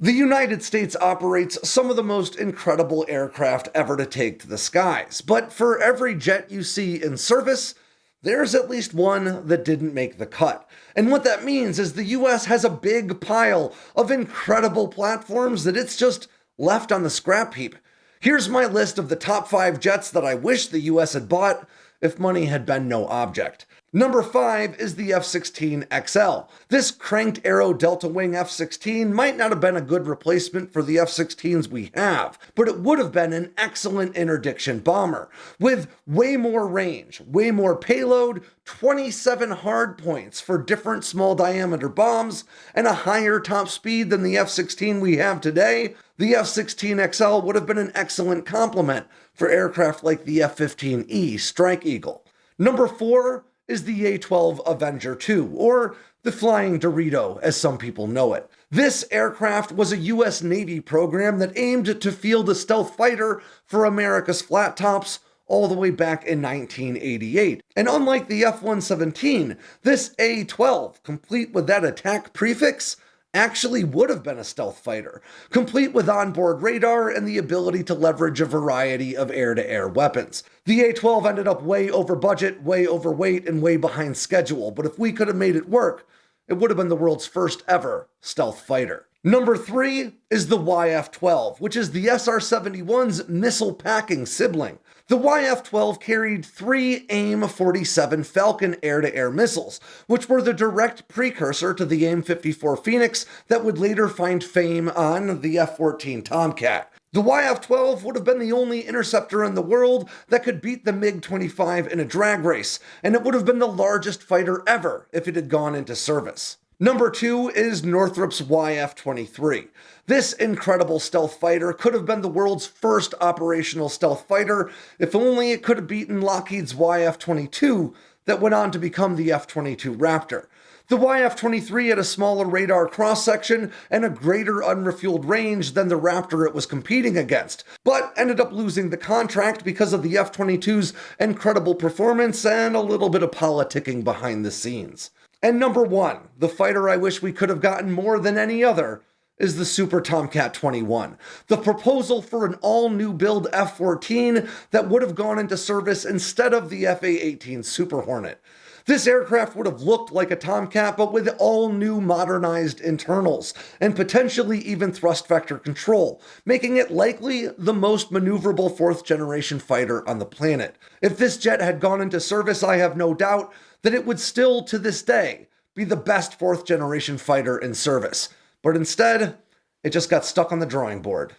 The United States operates some of the most incredible aircraft ever to take to the skies, but for every jet you see in service, there's at least one that didn't make the cut. And what that means is the US has a big pile of incredible platforms that it's just left on the scrap heap. Here's my list of the top 5 jets that I wish the US had bought if money had been no object. Number 5 is the F-16XL. This cranked aero delta wing F-16 might not have been a good replacement for the F-16s we have, but it would have been an excellent interdiction bomber, with way more range, way more payload, 27 hardpoints for different small diameter bombs, and a higher top speed than the F-16 we have today. The F-16XL would have been an excellent complement for aircraft like the F-15E Strike Eagle. Number 4 is the A-12 Avenger II, or the Flying Dorito, as some people know it. This aircraft was a US Navy program that aimed to field a stealth fighter for America's flat tops all the way back in 1988. And unlike the F-117, this A-12, complete with that attack prefix, actually would have been a stealth fighter, complete with onboard radar and the ability to leverage a variety of air-to-air weapons. The A-12 ended up way over budget, way overweight, and way behind schedule, but if we could have made it work, it would have been the world's first ever stealth fighter. Number 3 is the YF-12, which is the SR-71's missile-packing sibling. The YF-12 carried 3 AIM-47 Falcon air-to-air missiles, which were the direct precursor to the AIM-54 Phoenix that would later find fame on the F-14 Tomcat. The YF-12 would have been the only interceptor in the world that could beat the MiG-25 in a drag race, and it would have been the largest fighter ever if it had gone into service. Number 2 is Northrop's YF-23. This incredible stealth fighter could have been the world's first operational stealth fighter if only it could have beaten Lockheed's YF-22 that went on to become the F-22 Raptor. The YF-23 had a smaller radar cross-section and a greater unrefueled range than the Raptor it was competing against, but ended up losing the contract because of the F-22's incredible performance and a little bit of politicking behind the scenes. And number 1, the fighter I wish we could have gotten more than any other, is the Super Tomcat 21, the proposal for an all-new build F-14 that would have gone into service instead of the FA-18 Super Hornet. This aircraft would have looked like a Tomcat, but with all-new modernized internals, and potentially even thrust vector control, making it likely the most maneuverable 4th-generation fighter on the planet. If this jet had gone into service, I have no doubt that it would still, to this day, be the best 4th-generation fighter in service. But instead, it just got stuck on the drawing board.